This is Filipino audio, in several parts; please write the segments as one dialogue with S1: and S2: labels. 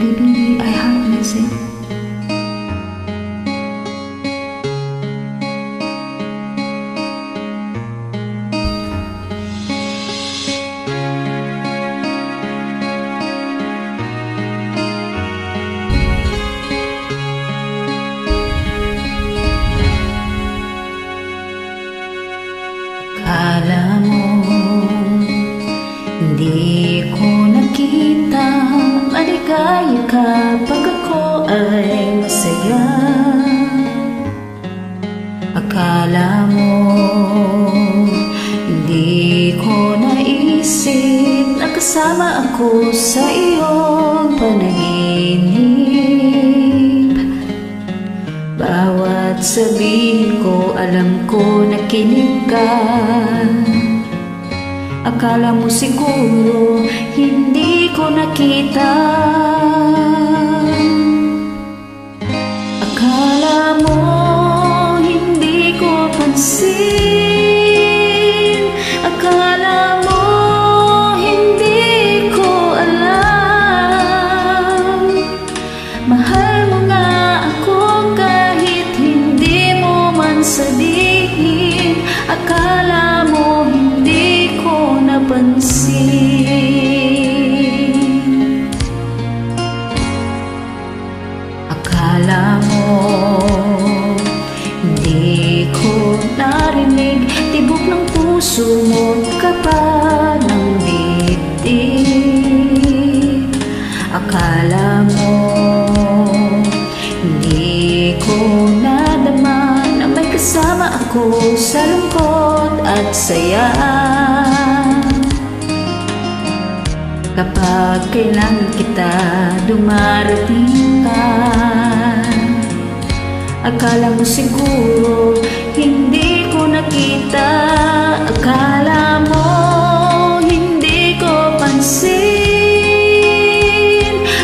S1: Baby, I have music. Akala mo hindi ko nakita, maligaya kapag ako ay masaya. Akala mo hindi ko naisip na kasama ako sa iyong panaginip. Bawat sabihin ko, alam ko na kinig ka. Akala mo siguro hindi ko nakita. Akala mo hindi ko pansin. Akala mo hindi ko alam. Mahal mo nga ako kahit hindi mo man sabihin. Akala mo hindi ko napansin. Akala mo hindi ko narinig tibok ng puso mo kapa ng dibdib. Akala mo hindi ko nadama na may kasama ako sa lungkot at saya. Kapag kailangan kita, dumarating ka. Akala mo siguro hindi ko nakita. Akala mo hindi ko pansin.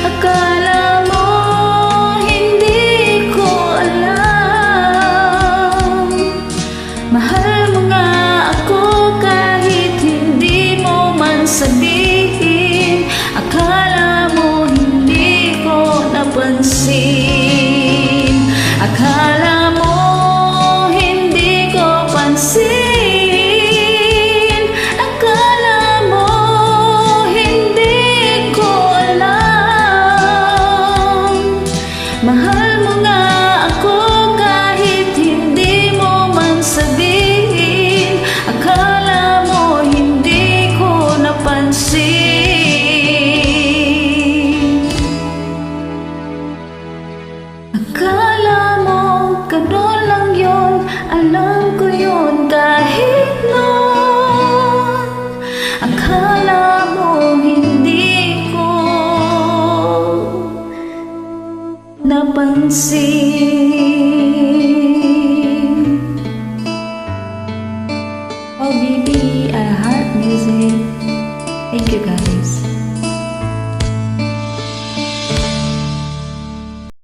S1: Akala mo hindi ko alam. Mahal mo nga ako kahit hindi mo man sabihin. Akala mo hindi ko napansin. Akala mo hindi ko pansin. Akala mo hindi ko alam. Mahal mo nga ako kahit hindi mo man sabihin. Akala mo hindi ko napansin. Akala mo gano'n lang yun, alam ko yun kahit noon. Akala mo hindi ko napansin. Oh baby, I heart music. Thank you guys.